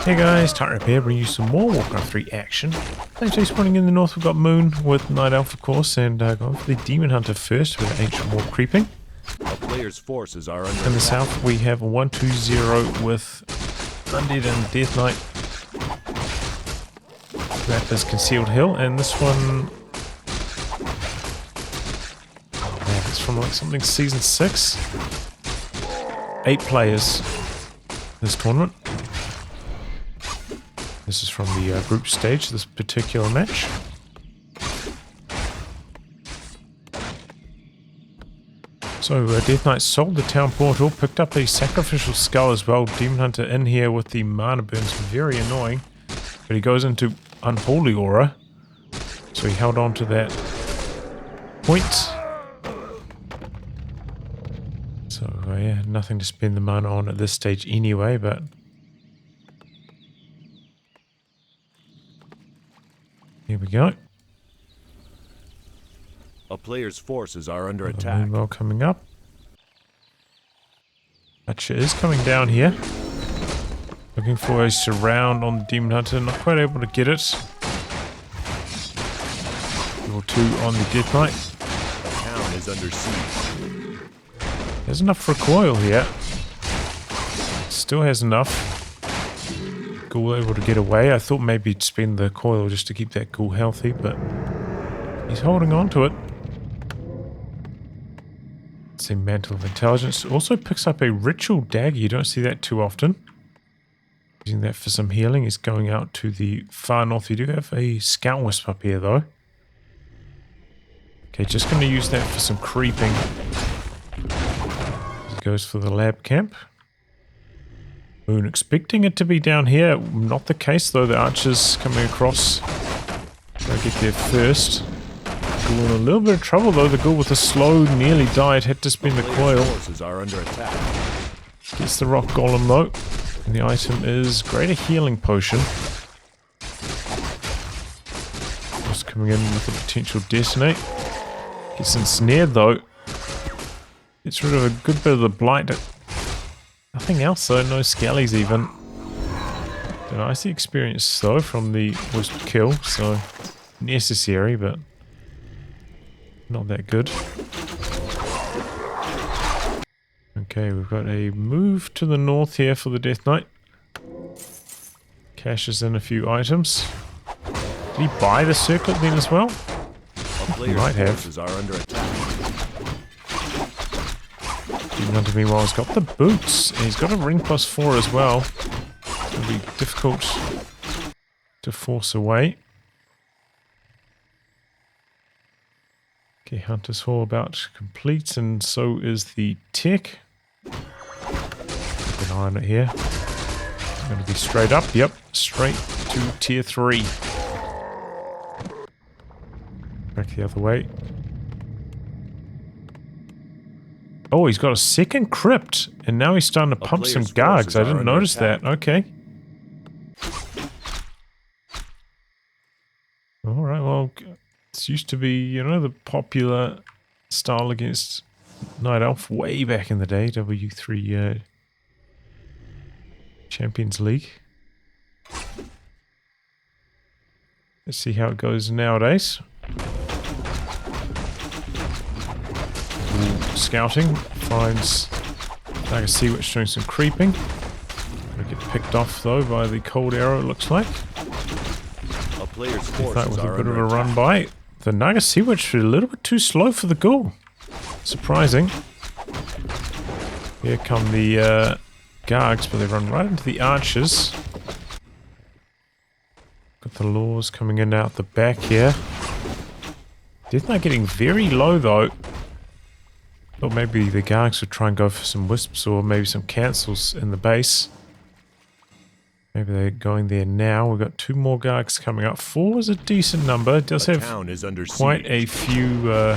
Hey guys, Tyrant here, bringing you some more Warcraft 3 action. Thanks for spawning in the north. We've got Moon with Night Elf, of course, and going for the Demon Hunter first with Ancient War creeping. A player's forces are under In the south, we have 1-2-0 with Undead and Death Knight. That is Concealed Hill, and this one... oh man, it's from like something Season 6. 8 players this tournament. This is from the group stage, this particular match. So Death Knight sold the town portal, picked up a sacrificial skull as well. Demon Hunter in here with the mana burns, very annoying. But he goes into Unholy Aura, so he held on to that point. So yeah, nothing to spend the mana on at this stage anyway, but... here we go. A player's forces are under attack. Moonwell coming up. Archer is coming down here. Looking for a surround on the Demon Hunter. Not quite able to get it. Level 2 on the Death Knight. The town is under siege. There's enough recoil here. Still has enough. Ghoul able to get away. I thought maybe he'd spend the coil just to keep that ghoul healthy, but he's holding on to it. It's a Mantle of Intelligence. Also picks up a Ritual Dagger. You don't see that too often. Using that for some healing. He's going out to the far north. We do have a Scout Wisp up here though. Okay, just going to use that for some creeping. He goes for the lab camp. Moon expecting it to be down here. Not the case though. The archers coming across. Gotta get there first. Ghoul in a little bit of trouble though. The ghoul with the slow nearly died. Had to spin the coil. Forces are under attack. Gets the rock golem though. And the item is Greater Healing Potion. Just coming in with a potential detonate. Gets ensnared though. Gets rid of a good bit of the blight. Nothing else though, no skellies even. I see experience though from the Wisp kill, so necessary, but not that good. Okay, we've got a move to the north here for the Death Knight. Cashes in a few items. Did he buy the circlet then as well? He might have. Are under attack. Demon Hunter meanwhile has got the boots, and he's got a ring +4 as well. It'll be difficult to force away. Okay, Hunter's Hall about complete, and so is the tech. Keep an eye on it here. It's going to be straight up, yep, straight to tier 3. Back the other way. Oh, he's got a second crypt, and now he's starting to pump some gargs. I didn't notice that. Okay. Alright, well, this used to be, you know, the popular style against Night Elf way back in the day, W3 Champions League. Let's see how it goes nowadays. Scouting, finds like a sea witch doing some creeping. Gonna get picked off though by the cold arrow, it looks like. A player's That was forces a are bit of under a attack. run by. The Naga Sea Witch was a little bit too slow for the ghoul. Surprising. Here come the Gargs, but they run right into the archers. Got the Laws coming in out the back here. Death Knight getting very low though. Thought maybe the Gargs would try and go for some wisps or maybe some cancels in the base. Maybe they're going there now. We've got 2 more Gargs coming up. 4 is a decent number. It does have town is under quite siege. a few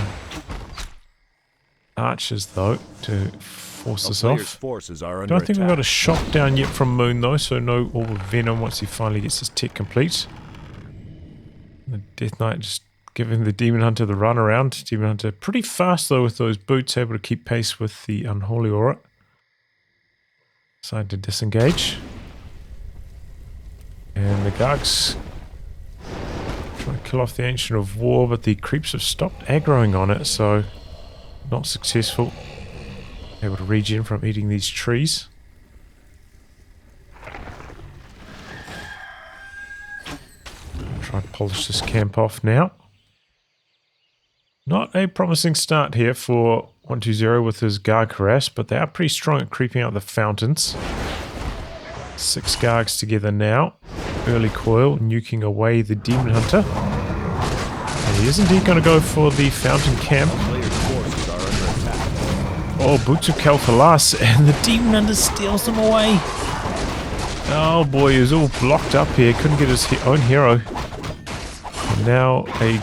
archers though to force A this player's off. forces are under Don't think we've attack. got a shot down yet from Moon though, so no Orb of Venom once he finally gets his tech complete. The Death Knight just giving the Demon Hunter the run around. Demon Hunter pretty fast though with those boots, able to keep pace with the Unholy Aura. Decided to disengage. And the Gargs trying to kill off the Ancient of War, but the creeps have stopped aggroing on it, so not successful. Able to regen from eating these trees. Try to polish this camp off now. Not a promising start here for 120 with his Garg harass, but they are pretty strong at creeping out the fountains. 6 Gargs together now. Early coil, nuking away the Demon Hunter. And he is indeed going to go for the fountain camp. Oh, Boots of Kalfalas, and the Demon Hunter steals them away. Oh boy, he was all blocked up here, couldn't get his own hero. And now a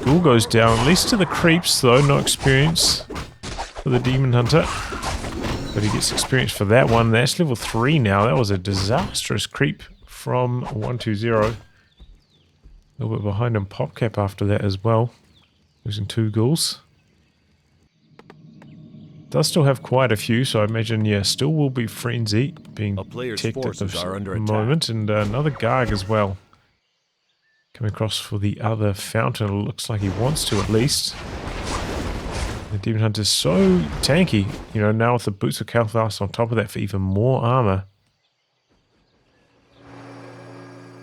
Ghoul goes down, at least to the creeps though, no experience for the Demon Hunter. But he gets experience for that one. That's level 3 now. That was a disastrous creep from 120. A little bit behind him PopCap after that as well. Losing 2 ghouls. Does still have quite a few, so I imagine, yeah, still will be Frenzy being teched at the moment. And another Garg as well. Coming across for the other fountain. It looks like he wants to at least. The Demon Hunter's so tanky, you know, now with the Boots of Kalthas on top of that for even more armor.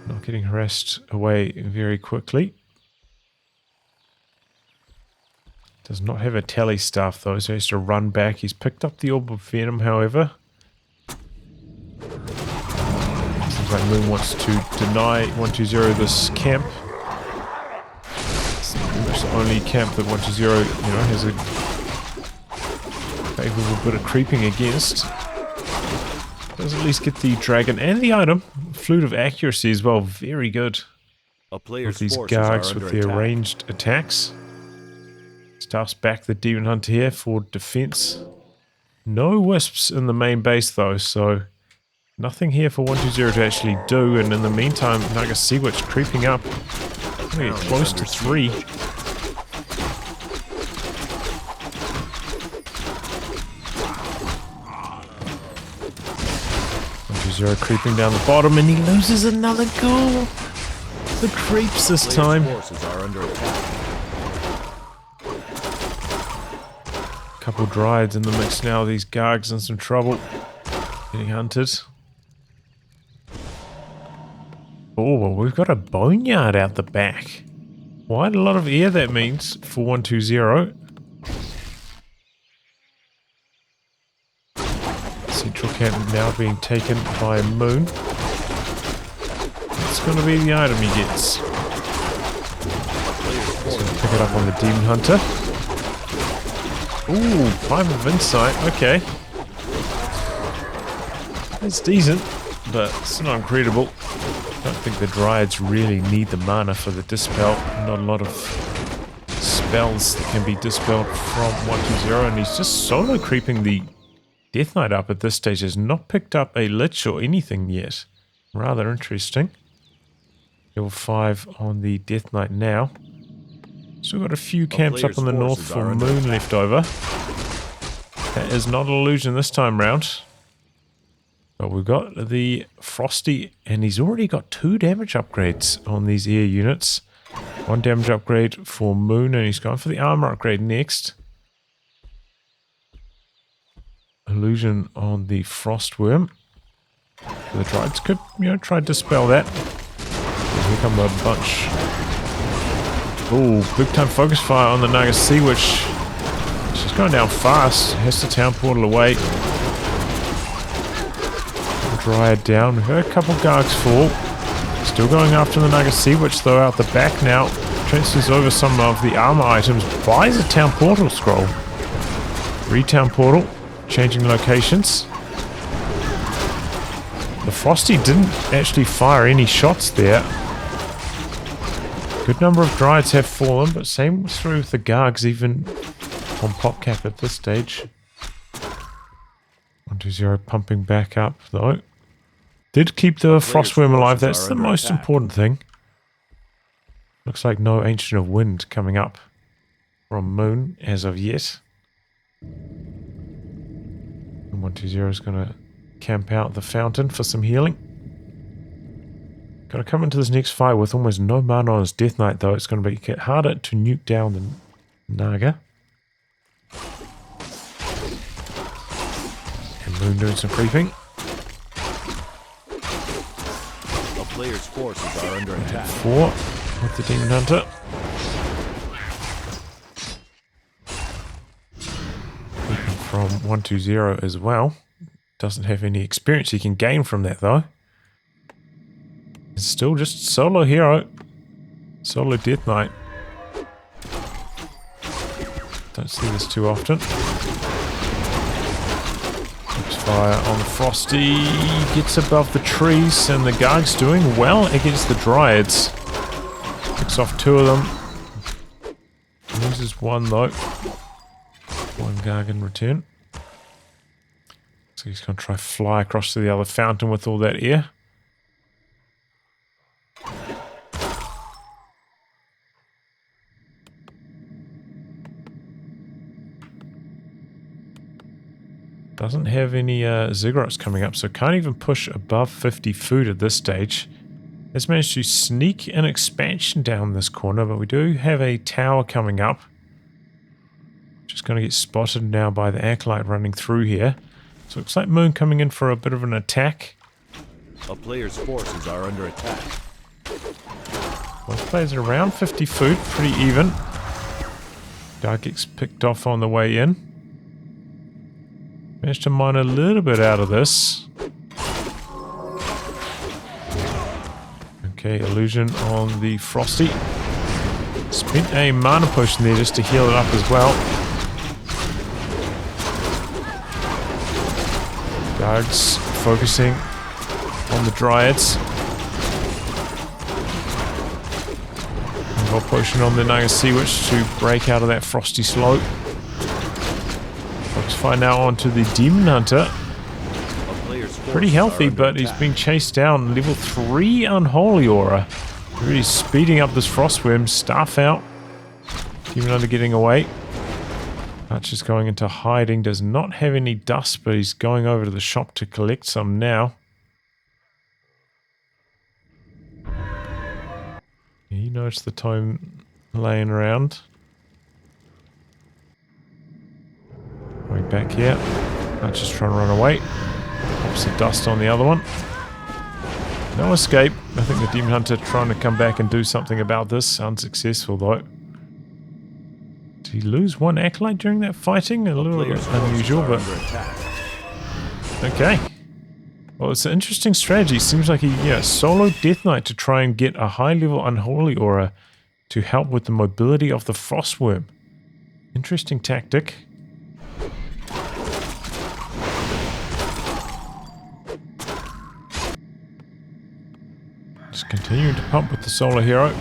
Not getting harassed away very quickly. Does not have a tele staff though, so he has to run back. He's picked up the Orb of Venom, however. Seems like Moon wants to deny 120 this camp. It's pretty much the only camp that 120, you know, has a favorable bit of creeping against. Does at least get the dragon and the item. Flute of Accuracy as well, very good. With these Gargs with their ranged attacks. Stuffs back the Demon Hunter here for defense. No wisps in the main base though, so nothing here for 120 to actually do. And in the meantime, Naga Sea Witch creeping up. Getting close to 3. 120 creeping down the bottom, and he loses another ghoul. The creeps this time. Couple Dryads in the mix now. These Gargs in some trouble. Getting hunted. Oh, well, we've got a boneyard out the back. Quite a lot of air that means for 120. Central camp now being taken by Moon. It's going to be the item he gets. So pick it up on the Demon Hunter. Ooh, 5 of Insight, okay. It's decent, but it's not incredible. I don't think the Dryads really need the mana for the Dispel. Not a lot of spells that can be dispelled from 120, and he's just solo creeping the Death Knight up at this stage. Has not picked up a Lich or anything yet. Rather interesting. Level 5 on the Death Knight now. Still got a few camps up on the north for Moon left over. That is not an illusion this time round. But we've got the Frosty, and he's already got 2 damage upgrades on these air units. 1 damage upgrade for Moon, and he's going for the armor upgrade next. Illusion on the Frostworm. The Dryads could, you know, try to dispel that. Here come a bunch. Ooh, big time focus fire on the Naga Sea Witch. She's going down fast. Has the town portal away. Dryad down. We've had a couple Gargs fall. Still going after the Naga Sea Witch though out the back now. Transfers over some of the armor items. Buys a town portal scroll. Retown portal. Changing locations. The Frosty didn't actually fire any shots there. Good number of Dryads have fallen, but same was through with the Gargs, even on PopCap at this stage. 120 pumping back up, though. Did keep the Frostworm alive, that's the most important thing. Looks like no Ancient of Wind coming up from Moon as of yet. And 120 is going to camp out the fountain for some healing. Gotta come into this next fight with almost no mana on his Death Knight though. It's gonna be harder to nuke down than Naga. And Moon doing some creeping. A player's forces are under attack. 4 with the Demon Hunter. Weapon from 120 as well. Doesn't have any experience he can gain from that though. It's still just solo hero. Solo Death Knight. Don't see this too often. Keeps fire on the Frosty. Gets above the trees and the Garg's doing well against the Dryads. Picks off 2 of them. Loses 1 though. 1 Garg in return. So he's going to try fly across to the other fountain with all that air. Doesn't have any ziggurats coming up, so can't even push above 50 food at this stage. Has managed to sneak an expansion down this corner, but we do have a tower coming up. Just going to get spotted now by the Acolyte running through here. So it looks like Moon coming in for a bit of an attack. A player's forces are under attack. Both players are around 50 food, pretty even. Dark gets picked off on the way in. Managed to mine a little bit out of this. Okay, illusion on the Frosty. Spent a mana potion there just to heal it up as well. Guards focusing on the Dryads. Got potion on the Naga Sea Witch to break out of that Frosty slope. Let's find now onto the Demon Hunter. Pretty healthy, but he's being chased down. Level 3 Unholy Aura. Really speeding up this Frostworm. Staff out. Demon Hunter getting away. Archer's going into hiding. Does not have any dust, but he's going over to the shop to collect some now. He noticed the tome laying around. Going back here. Archer's trying to run away. Pops the dust on the other one. No escape. I think the Demon Hunter trying to come back and do something about this. Unsuccessful though. Did he lose 1 Acolyte during that fighting? A little bit unusual, but... Okay. Well, it's an interesting strategy. Seems like he, solo Death Knight to try and get a high level Unholy Aura to help with the mobility of the Frostworm. Interesting tactic. Just continuing to pump with the Solar Hero.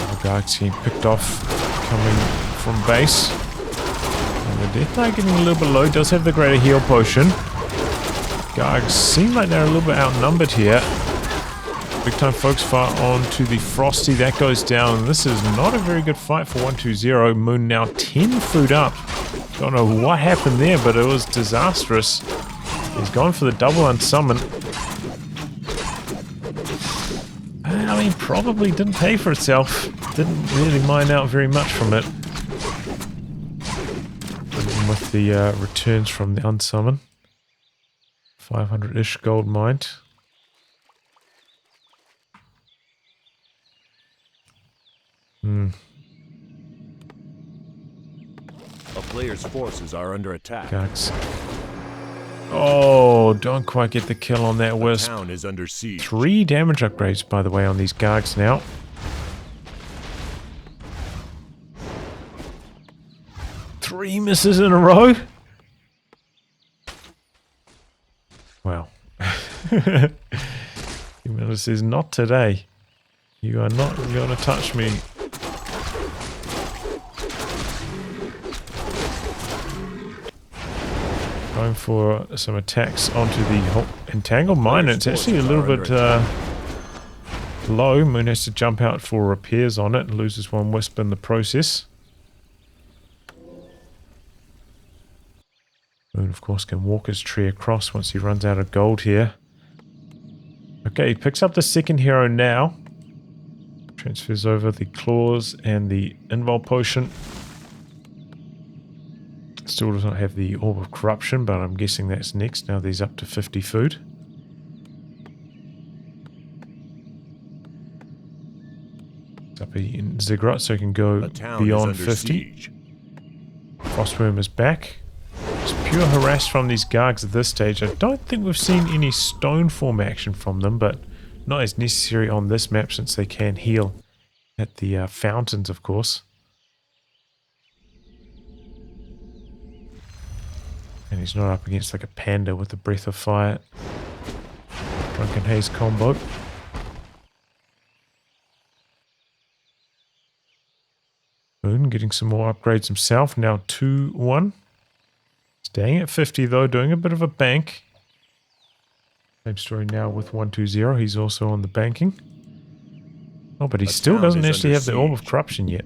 The Guards getting picked off coming from base. And the Death Knight getting a little bit low. Does have the greater heal potion. Gargs seem like they're a little bit outnumbered here. Big time focus fire onto the Frosty. That goes down. This is not a very good fight for 120. Moon now 10 food up. Don't know what happened there, but it was disastrous. He's gone for the double unsummon. I mean, probably didn't pay for itself. Didn't really mine out very much from it. Even with the returns from the unsummon. 500-ish gold mined. A player's forces are under attack. Gags. Oh, don't quite get the kill on that Wisp. The town is under siege. 3 damage upgrades, by the way, on these Gargs now. Three misses in a row. Wow. Humility says, not today. You are not going to touch me. Going for some attacks onto the Entangled Mine. It's actually a little bit low. Moon has to jump out for repairs on it and loses 1 Wisp in the process. Moon, of course, can walk his tree across once he runs out of gold here. Okay, he picks up the second hero now. Transfers over the claws and the invul potion. Still does not have the orb of corruption, but I'm guessing that's next now that he's up to 50 food. It's up in Ziggurat, so he can go beyond 50. Siege. Frostworm is back. It's pure harass from these Gargs at this stage. I don't think we've seen any stone form action from them, but not as necessary on this map since they can heal at the fountains, of course. And he's not up against like a panda with the Breath of Fire Drunken Haze combo. Moon getting some more upgrades himself. Now 2-1. Staying at 50 though, doing a bit of a bank. Same story now with 120. He's also on the banking. Oh, but he still doesn't actually have the Orb of Corruption yet.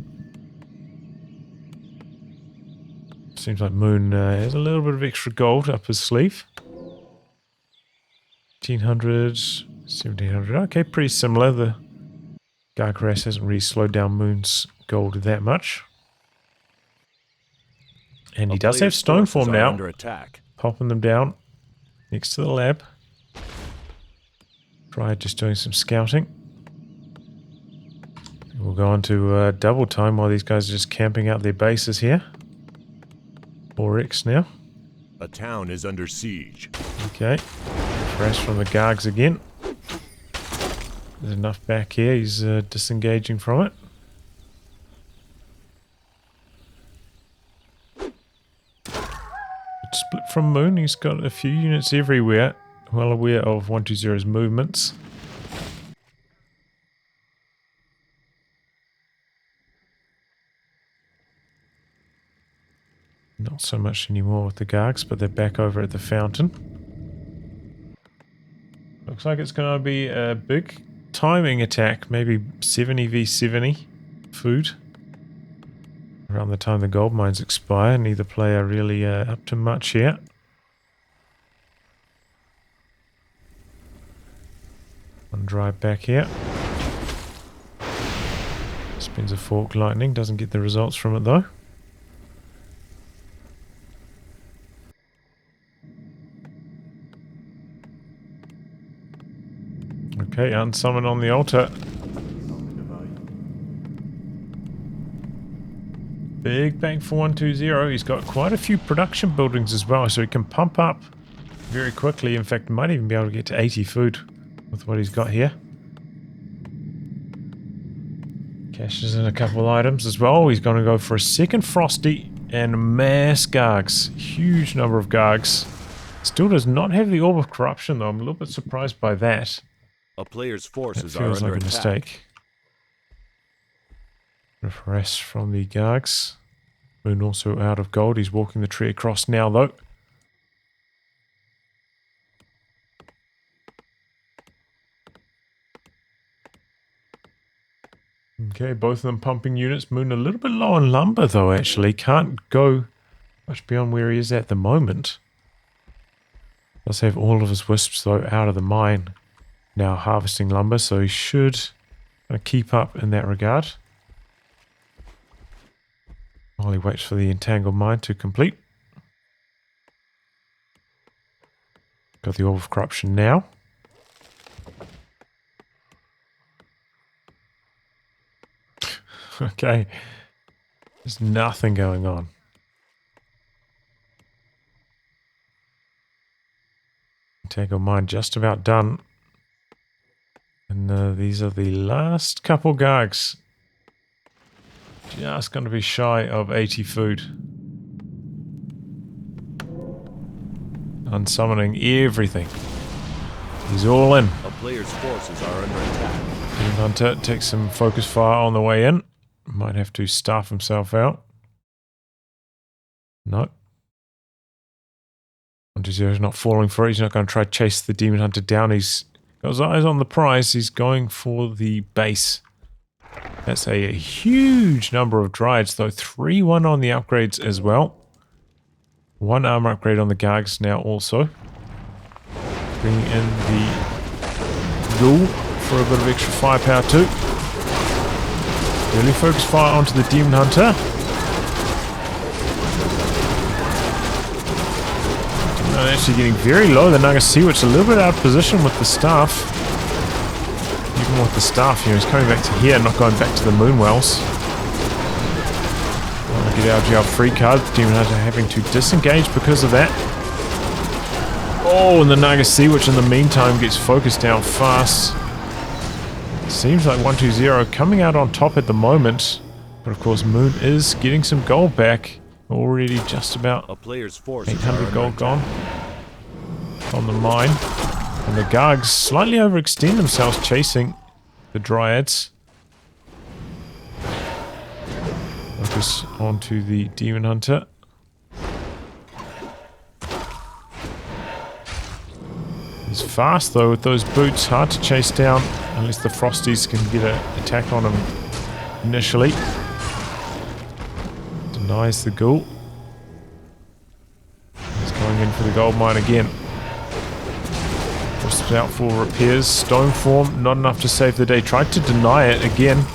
Seems like Moon has a little bit of extra gold up his sleeve. 1500, 1700. Okay, pretty similar. The Gargaras hasn't really slowed down Moon's gold that much. And he does have stone form now. Under attack. Popping them down next to the lab. Try just doing some scouting. We'll go on to double time while these guys are just camping out their bases here. 4x now. A town is under siege. Okay. Crash from the Gargs again. There's enough back here. He's disengaging from it. Split from Moon. He's got a few units everywhere. Well aware of 120's movements. Not so much anymore with the Gargs, but they're back over at the fountain. Looks like it's going to be a big timing attack. Maybe 70 v 70 food. Around the time the gold mines expire. Neither player really up to much yet. One drive back here. Spins a fork lightning. Doesn't get the results from it though. Okay, unsummon on the altar. Big bank for 120. He's got quite a few production buildings as well, so he can pump up very quickly. In fact, might even be able to get to 80 food with what he's got here. Cashes in a couple of items as well. He's going to go for a second Frosty and mass Gargs. Huge number of Gargs. Still does not have the Orb of Corruption though. I'm a little bit surprised by that. A player's forces That feels are like under a attack. mistake. Refresh from the Gargs. Moon also out of gold. He's walking the tree across now though. Okay, both of them pumping units. Moon a little bit low on lumber though actually. Can't go much beyond where he is at the moment. Does have all of his wisps though out of the mine. Now harvesting lumber, so he should keep up in that regard. While he waits for the entangled mine to complete. Got the Orb of Corruption now. Okay. There's nothing going on. Entangled mine just about done. And these are the last couple Gargs. Just going to be shy of 80 food. Unsummoning everything. He's all in. A player's forces are under attack. Demon Hunter takes some focus fire on the way in. Might have to staff himself out. No. 120 is not falling for it. He's not going to try to chase the Demon Hunter down. He's got his eyes on the prize. He's going for the base. That's a huge number of Dryads, though. 3-1 on the upgrades as well. One armor upgrade on the Gargs now also. Bringing in the Ghoul for a bit of extra firepower too. Really focus fire onto the Demon Hunter. And actually getting very low. The Naga Sea Witch a little bit out of position with the staff. Even with the staff, you know, he's coming back to here, not going back to the Moonwells. Get our jail free card. Demon Hunter having to disengage because of that. Oh, and the Naga Sea Witch in the meantime gets focused down fast. Seems like 120 coming out on top at the moment. But of course, Moon is getting some gold back. Already just about 800 gold gone on the mine. And the Gargs slightly overextend themselves chasing the Dryads. Focus onto the Demon Hunter. He's fast though with those boots, hard to chase down unless the Frosties can get an attack on him initially. Denies the Ghoul. He's going in for the gold mine again. Forced out for repairs. Stone form, not enough to save the day. Tried to deny it again.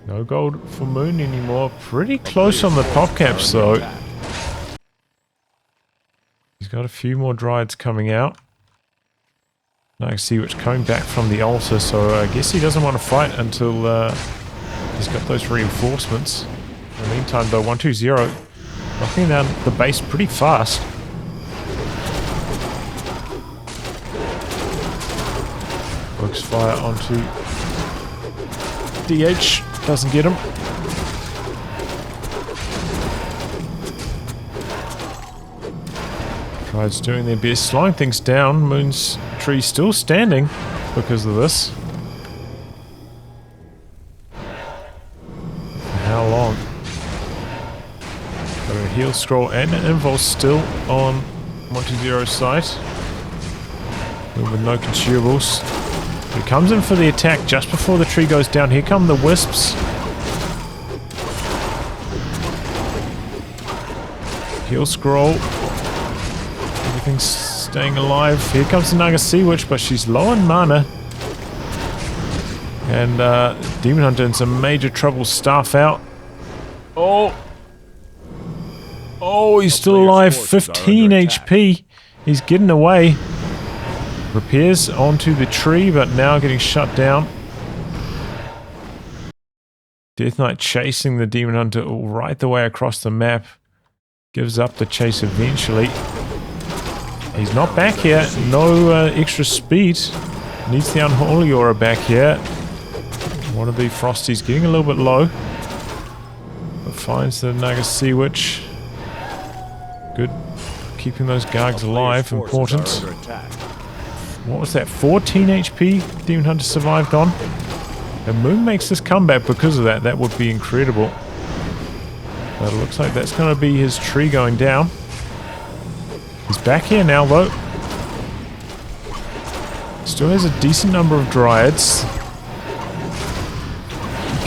No gold for Moon anymore. Pretty close on the pop caps though. He's got a few more Dryads coming out. Now I can see which coming back from the altar, so I guess he doesn't want to fight until he's got those reinforcements. In the meantime though, 120 knocking down the base pretty fast. Focus fire onto DH. Doesn't get him. Dryads doing their best, slowing things down. Moon's tree still standing because of this. How long? Got a heal scroll and an invulse still on 120's side. With no consumables. He comes in for the attack just before the tree goes down. Here come the wisps. Heal scroll. Everything's staying alive. Here comes the Naga Sea Witch, but she's low on mana. And Demon Hunter in some major trouble. Staff out. Oh! Oh, he's still alive. 15 HP. He's getting away. Repairs onto the tree, but now getting shut down. Death Knight chasing the Demon Hunter right the way across the map. Gives up the chase eventually. He's not back here. No extra speed. Needs the Unholy Aura back here. One of the Frosties getting a little bit low. But finds the Naga Sea Witch. Good. Keeping those Gargs alive. Important. What was that? 14 HP Demon Hunter survived on. And Moon makes this comeback because of that. That would be incredible. But it looks like that's going to be his tree going down. He's back here now though. Still has a decent number of Dryads.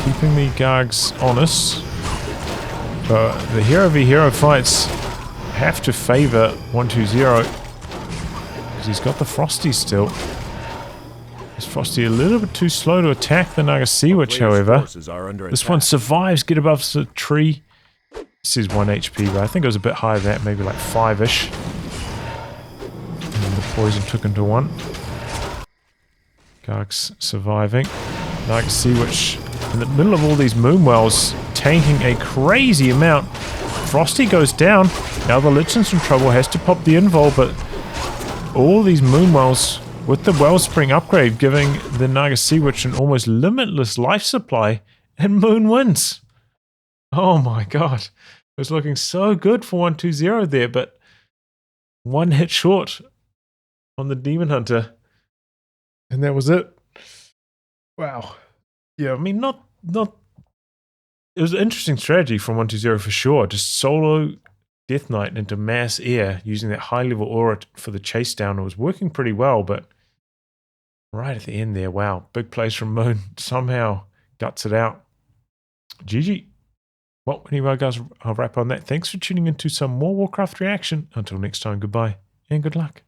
Keeping the Gargs honest. But the hero v hero fights have to favor 120. He's got the Frosty still. This Frosty a little bit too slow to attack the Naga Sea Witch, however. This one survives, get above the tree. This is 1 HP, but I think it was a bit higher than that, maybe like 5-ish. And the poison took into 1. Garg's surviving. Naga Sea Witch in the middle of all these Moonwells, tanking a crazy amount. Frosty goes down. Now the Lich's in trouble, has to pop the invul, but all these Moonwells with the Wellspring upgrade giving the Naga Sea Witch an almost limitless life supply, and Moon wins. Oh my god. It was looking so good for 120 there, but one hit short on the Demon Hunter. And that was it. Wow. Yeah, I mean, not it was an interesting strategy from 120 for sure. Just solo Death Knight into mass air using that high level aura for the chase down. It was working pretty well, but right at the end there, wow. Big plays from Moon. Somehow guts it out. GG. Well, anyway, guys, I'll wrap on that. Thanks for tuning into some more Warcraft reaction. Until next time, goodbye and good luck.